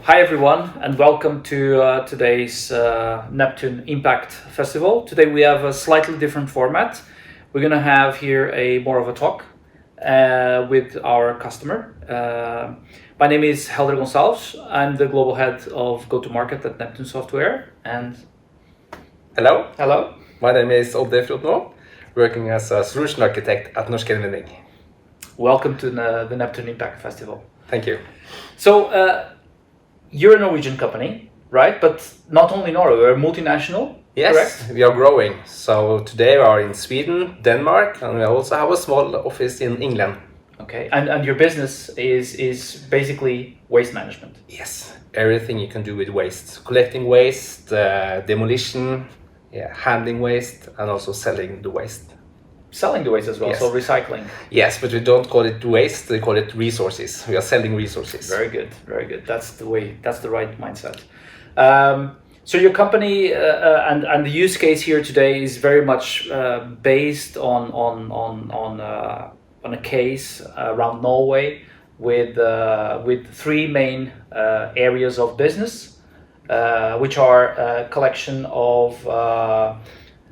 Hi everyone, and welcome to today's Neptune Impact Festival. Today we have a slightly different format. We're going to have here a more of a talk with our customer. My name is Helder Gonçalves. I'm the global head of go-to-market at Neptune Software. And Hello, my name is Odd Frotmo, working as a solution architect at Norsk Gjenvenning. Welcome to the Neptune Impact Festival. Thank you. So, you're a Norwegian company, right? But not only Norway, we're a multinational, Yes, correct? we are growing. So today we are in Sweden, Denmark, and we also have a small office in England. Okay, and your business is basically waste management. Yes, everything you can do with waste. Collecting waste, demolition, handling waste, and also selling the waste. Selling the waste as well, Yes. so recycling. Yes, but we don't call it waste, we call it resources. We are selling resources. Very good, very good. That's the right mindset. So your company and the use case here today is very much based on a case around Norway with three main areas of business, which are a collection of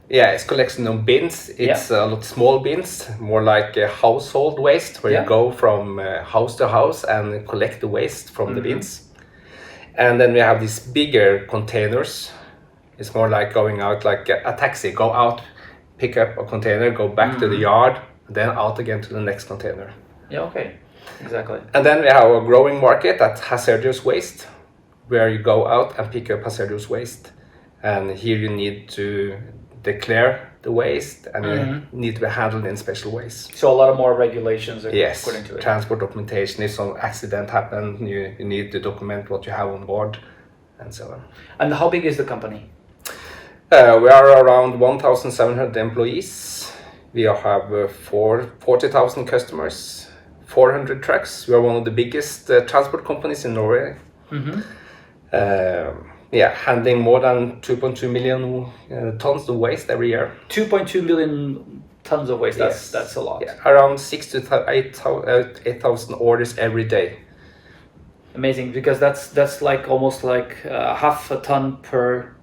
it's collection of bins. It's a lot small bins, more like household waste, where you go from house to house and collect the waste from the bins. And then we have these bigger containers. It's more like going out like a taxi. Go out, pick up a container, go back to the yard, then out again to the next container. Yeah, okay, exactly. And then we have a growing market at hazardous waste, where you go out and pick up hazardous waste. And here you need to declare the waste and you need to be handled in special ways. So a lot of more regulations Yes, according to it. transport documentation. If some accident happens, you need to document what you have on board and so on. And how big is the company? We are around 1,700 employees. We have 40,000 customers, 400 trucks. We are one of the biggest transport companies in Norway. Handling more than 2.2 million tons of waste every year. 2.2 million tons of waste. That's a lot. Yeah, around 6,000 to 8,000 orders every day. Amazing, because that's like almost like half a ton per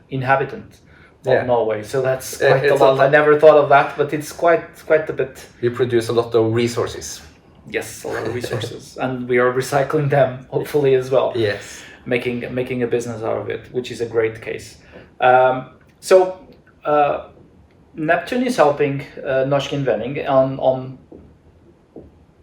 inhabitant of Norway. So that's quite a lot. I never thought of that, but it's quite a bit. We produce a lot of resources. Yes, a lot of resources, and we are recycling them hopefully as well. Yes. Making a business out of it, which is a great case. Neptune is helping Norsk Gjenvenning on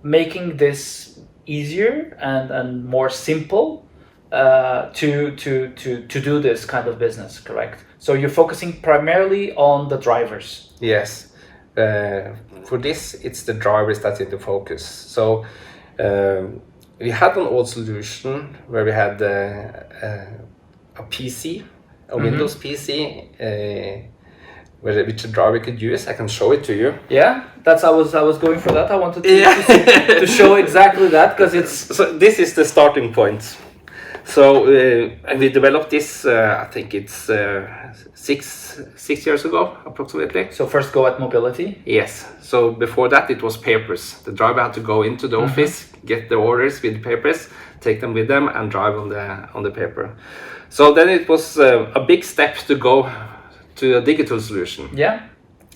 making this easier and more simple to do this kind of business, correct? So you're focusing primarily on the drivers. Yes. For this, it's the drivers that's in the focus. So we had an old solution where we had a PC, a Windows PC, which a driver could use. I can show it to you. Yeah, I was going for that. I wanted to show exactly that, because it's. So this is the starting point. So we developed this. I think it's 6 years ago, approximately. So first go at mobility. Yes. So before that, it was papers. The driver had to go into the office, get the orders with the papers, take them with them, and drive on the paper. So then it was a big step to go to a digital solution. Yeah.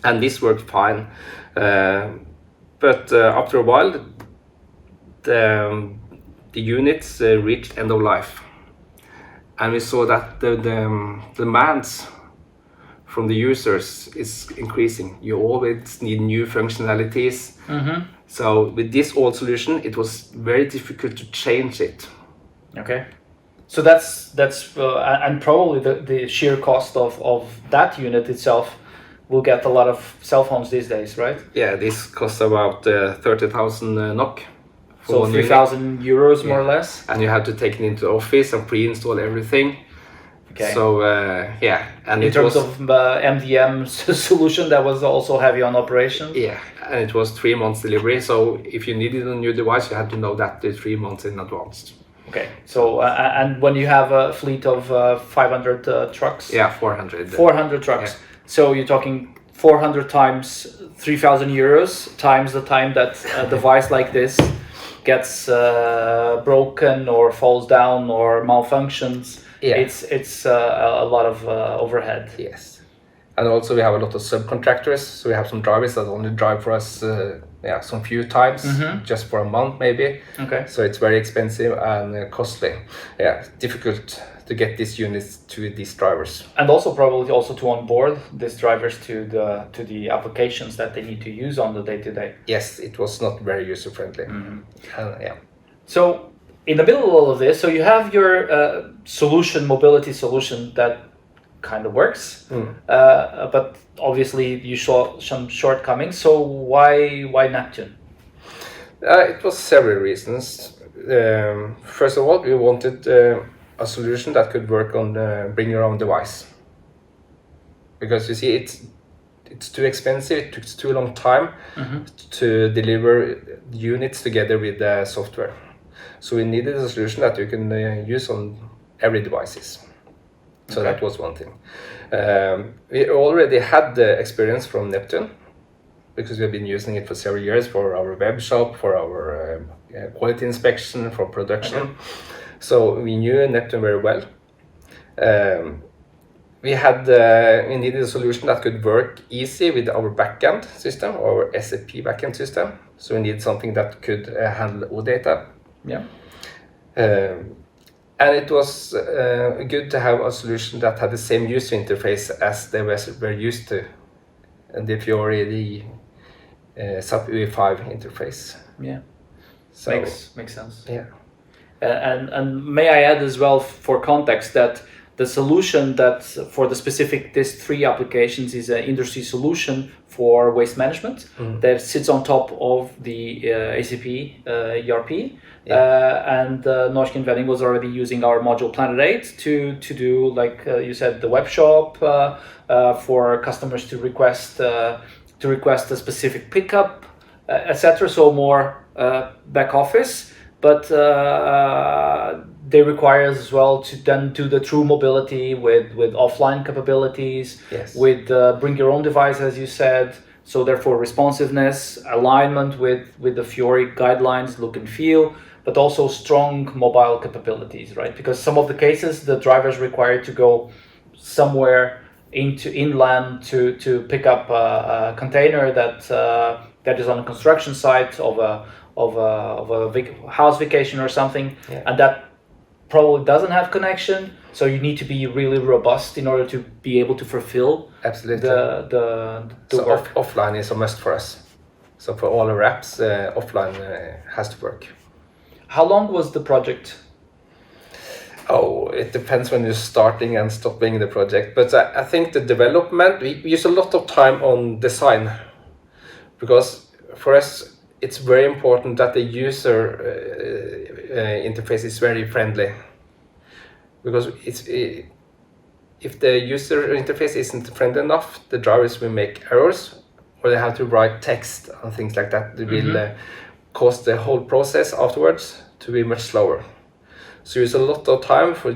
And this worked fine, but after a while, the units reached end of life, and we saw that the demands from the users is increasing. You always need new functionalities. So with this old solution, it was very difficult to change it. Okay. So that's and probably the sheer cost of that unit itself will get a lot of cell phones these days, right? Yeah, this costs about 30,000 NOK. So 3,000 euros more or less. And you have to take it into the office and pre-install everything. Okay. So and in terms of MDM solution, that was also heavy on operations. Yeah, and it was 3 months delivery. So if you needed a new device, you had to know that 3 months in advance. Okay. So and when you have a fleet of 500 trucks. Yeah, 400. 400 trucks. Yeah. So you're talking 400 times 3,000 euros times the time that a device like this gets broken or falls down or malfunctions, it's a lot of overhead. Yes. And also we have a lot of subcontractors, so we have some drivers that only drive for us some few times, just for a month maybe. Okay. So it's very expensive and costly. Yeah, difficult to get these units to these drivers. And also probably also to onboard these drivers to the applications that they need to use on the day-to-day. Yes, it was not very user-friendly. Yeah. So in the middle of all of this, so you have your mobility solution that kind of works, but obviously you saw some shortcomings. So why Neptune? It was several reasons. First of all, we wanted a solution that could work on bring your own device, because you see it's too expensive. It took too long time to deliver units together with the software. So we needed a solution that you can use on every devices. So that was one thing. We already had the experience from Neptune, because we've been using it for several years for our web shop, for our quality inspection, for production. So we knew Neptune very well. We needed a solution that could work easy with our backend system, our SAP backend system. So we needed something that could handle OData. Yeah. And it was good to have a solution that had the same user interface as they were used to, the Fiori, the SAP UI5 interface. Yeah, so, makes sense. Yeah, and may I add as well for context that the solution that for these three applications is an industry solution for waste management that sits on top of the ACP ERP. And Norsk Gjenvenning was already using our module Planet 8 to do, like you said, the web shop for customers to request a specific pickup, etc. So more back office, but they require us as well to then do the true mobility with offline capabilities, with bring your own device, as you said. So therefore responsiveness, alignment with the Fiori guidelines, look and feel, but also strong mobile capabilities, right? Because some of the cases, the driver is required to go somewhere into inland to pick up a container that is on a construction site of a house vacation or something, and that probably doesn't have connection. So you need to be really robust in order to be able to fulfill the work. Offline is a must for us. So for all our apps, offline has to work. How long was the project? Oh, it depends when you're starting and stopping the project. But I think the development, we use a lot of time on design, because for us, it's very important that the user interface is very friendly. Because if the user interface isn't friendly enough, the drivers will make errors, or they have to write text and things like that. It will cause the whole process afterwards to be much slower. So use a lot of time for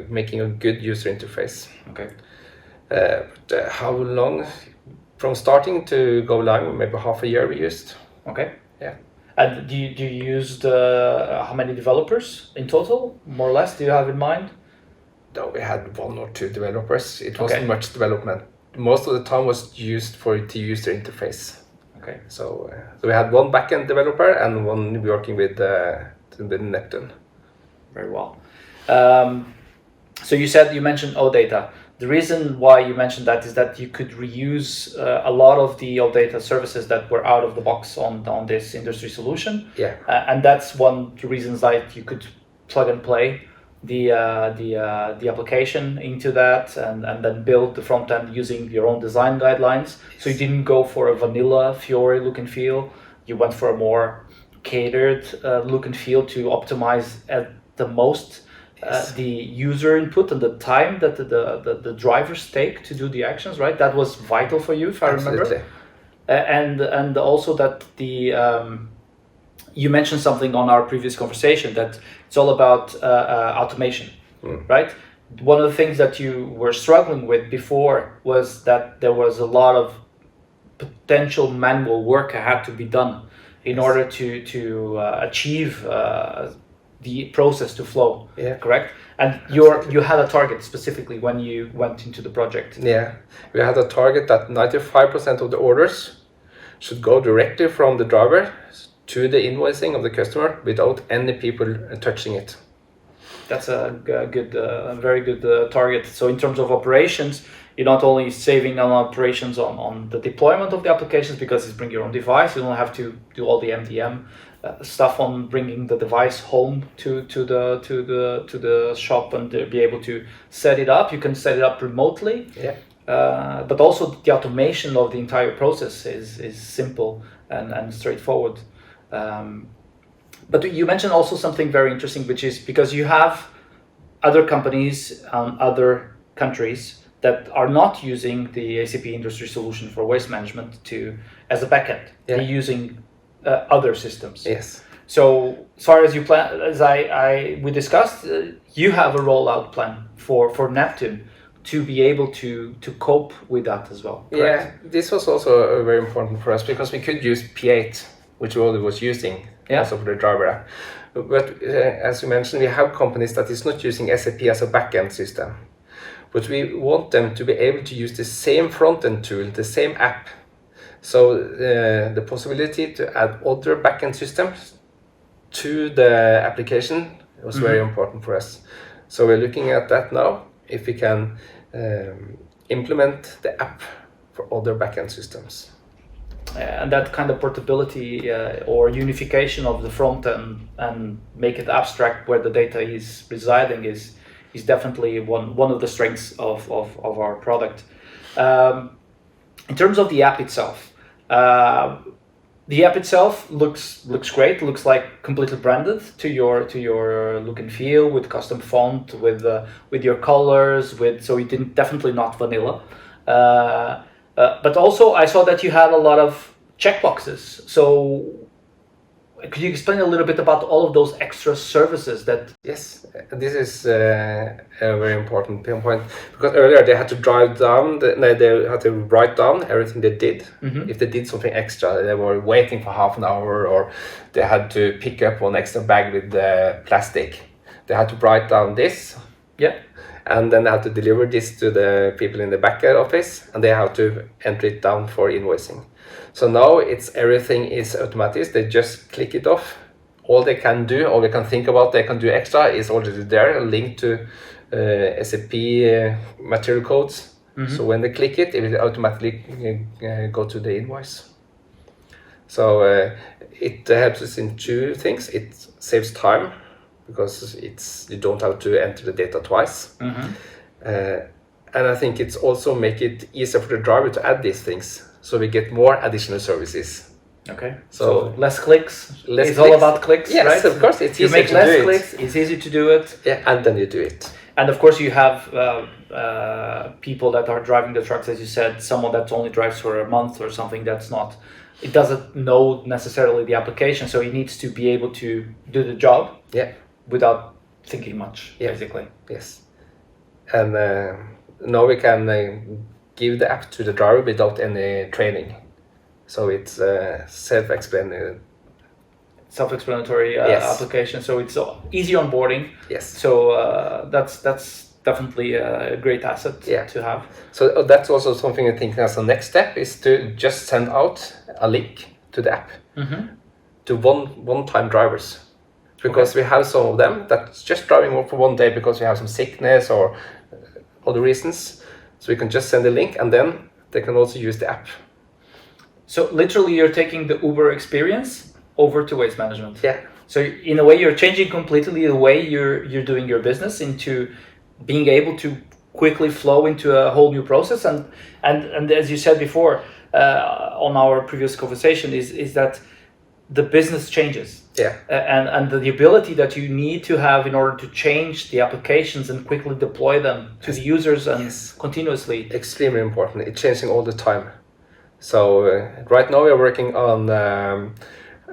making a good user interface. Okay. But how long? From starting to go live, maybe half a year we used. Okay. Yeah. And do you use how many developers in total, more or less? Do you have in mind? No, we had 1 or 2 developers. It wasn't much development. Most of the time was used for the user interface. Okay. So we had 1 backend developer and 1 working with Neptune. Very well. So you mentioned OData. The reason why you mentioned that is that you could reuse a lot of the OData services that were out of the box on this industry solution. Yeah. And that's one of the reasons that you could plug and play the application into that and then build the front end using your own design guidelines. So you didn't go for a vanilla Fiori look and feel. You went for a more catered look and feel to optimize at the most the user input and the time that the drivers take to do the actions, right? That was vital for you, if I remember. And also that you mentioned something on our previous conversation that it's all about automation, right? One of the things that you were struggling with before was that there was a lot of potential manual work that had to be done in order to achieve the process to flow. Yeah. Correct. And you had a target specifically when you went into the project. Yeah, we had a target that 95% of the orders should go directly from the driver to the invoicing of the customer without any people touching it. That's a good, very good target. So in terms of operations, you're not only saving on operations on the deployment of the applications because it's bring your own device. You don't have to do all the MDM stuff on bringing the device home to the shop and be able to set it up. You can set it up remotely. Yeah. But also the automation of the entire process is simple and straightforward. But you mentioned also something very interesting, which is because you have other companies, other countries that are not using the SAP industry solution for waste management as a backend. Yeah. They're using other systems. Yes. So as far as you plan, as we discussed, you have a rollout plan for Neptune to be able to cope with that as well. Correct? Yeah, this was also very important for us because we could use P8, which we already was using, also for the driver app. But as you mentioned, we have companies that is not using SAP as a backend system. But we want them to be able to use the same front-end tool, the same app. So the possibility to add other backend systems to the application was very important for us. So we're looking at that now, if we can implement the app for other backend systems. And that kind of portability or unification of the front end and make it abstract where the data is residing is definitely one of the strengths of our product. In terms of the app itself, the app itself looks great. Looks like completely branded to your look and feel, with custom font, with your colors, so it didn't definitely not vanilla. But also I saw that you had a lot of checkboxes. So could you explain a little bit about all of those extra services that? Yes, this is a very important pinpoint, because earlier they had to drive down, they had to write down everything they did. Mm-hmm. If they did something extra, they were waiting for half an hour, or they had to pick up one extra bag with plastic. They had to write down this. Yeah. And then they have to deliver this to the people in the back office, and they have to enter it down for invoicing. So now everything is automatic. They just click it off. All they can do, all they can think about, they can do extra is already there, linked to SAP material codes. Mm-hmm. So when they click it, it will automatically go to the invoice. So it helps us in two things. It saves time, because you don't have to enter the data twice. Mm-hmm. And I think it's also make it easier for the driver to add these things, so we get more additional services. Okay, so less clicks. It's all about clicks, yes, right? Of course, it's you easier make less clicks. It's easy to do it. Yeah, and then you do it. And of course, you have people that are driving the trucks, as you said. Someone that only drives for a month or something. It doesn't know necessarily the application, so he needs to be able to do the job. Yeah. Without thinking much, basically. Yes. And now we can give the app to the driver without any training. So it's self-explanatory. Yes. Application. So it's easy onboarding. Yes. So that's definitely a great asset to have. So that's also something I think as a next step is to just send out a link to the app to one-time drivers. Because we have some of them that's just driving for one day because we have some sickness or other reasons. So we can just send a link, and then they can also use the app. So literally you're taking the Uber experience over to waste management. Yeah. So in a way you're changing completely the way you're doing your business into being able to quickly flow into a whole new process. And as you said before on our previous conversation is that the business changes. Yeah. And the ability that you need to have in order to change the applications and quickly deploy them to the users and continuously. Extremely important. It's changing all the time. So right now we're working on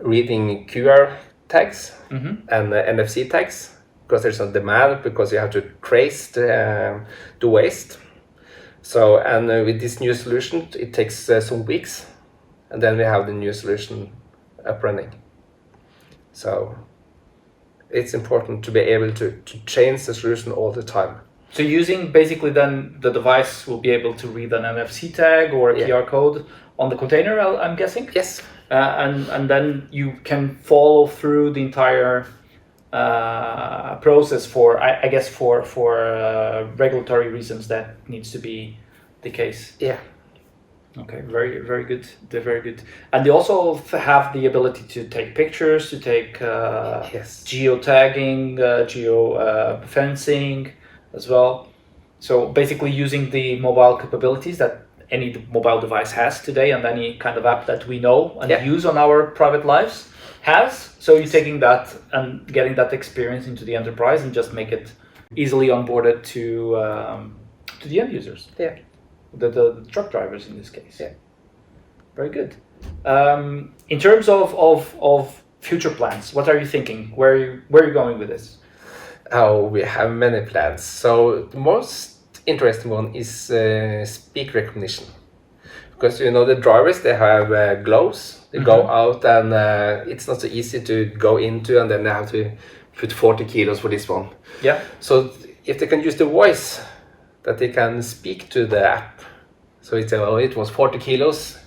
reading QR tags and NFC tags, because there's a demand, because you have to trace the waste. So, and with this new solution, it takes some weeks, and then we have the new solution up running. So it's important to be able to change the solution all the time. So using basically then the device will be able to read an NFC tag or a QR code on the container, I'm guessing? Yes. And then you can follow through the entire process for, I guess, for regulatory reasons that needs to be the case. Yeah. Okay, very good. They're very good. And they also have the ability to take pictures, to take geotagging, fencing as well. So basically using the mobile capabilities that any mobile device has today and any kind of app that we know and use on our private lives has. So you're taking that and getting that experience into the enterprise and just make it easily onboarded to the end users. Yeah. The truck drivers in this case. Yeah. Very good. In terms of future plans, what are you thinking? Where are you going with this? Oh, we have many plans. So the most interesting one is speak recognition. Because the drivers, they have gloves. They go out and it's not so easy to go into, and then they have to put 40 kilos for this one. Yeah. So if they can use the voice, that they can speak to the app. So it's it was 40 kilos,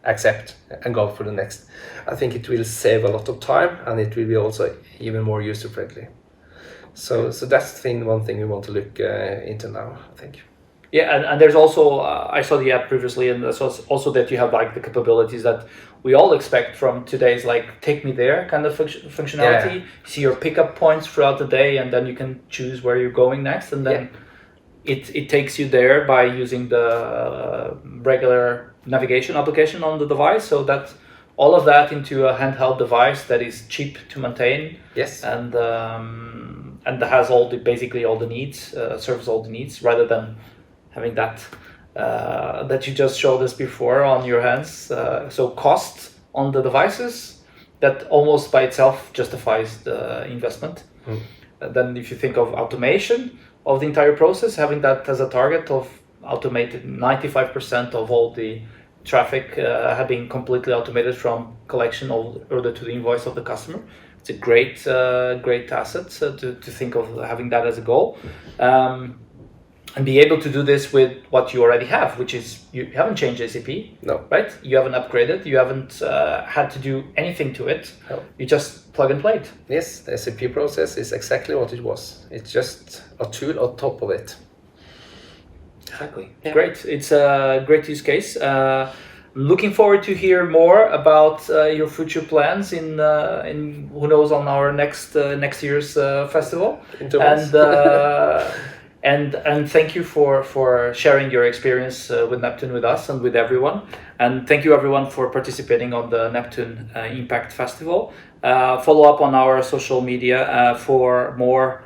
accept and go for the next. I think it will save a lot of time, and it will be also even more user friendly. So that's one thing we want to look into now, I think. Yeah, and there's also, I saw the app previously, and there's also that you have like the capabilities that we all expect from today's like take me there kind of functionality. See your pickup points throughout the day, and then you can choose where you're going next, and then it takes you there by using the regular navigation application on the device, so that all of that into a handheld device that is cheap to maintain. Yes. And that has basically all the needs, serves all the needs, rather than having that you just showed us before on your hands. So cost on the devices, that almost by itself justifies the investment. Then if you think of automation of the entire process, having that as a target of automated 95% of all the traffic having completely automated from collection order to the invoice of the customer. It's a great asset to think of having that as a goal. And be able to do this with what you already have, which is you haven't changed SAP, no, right? You haven't upgraded, you haven't had to do anything to it. No. You just plug and play it. Yes, the SAP process is exactly what it was. It's just a tool on top of it. Exactly. Yeah. Great. It's a great use case. Looking forward to hear more about your future plans in who knows on our next year's festival. And thank you for sharing your experience with Neptune with us and with everyone. And thank you everyone for participating on the Neptune Impact Festival. Follow up on our social media for more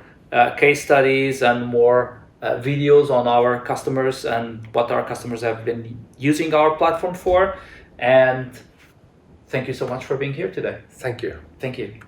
case studies and more videos on our customers and what our customers have been using our platform for. And thank you so much for being here today. Thank you. Thank you.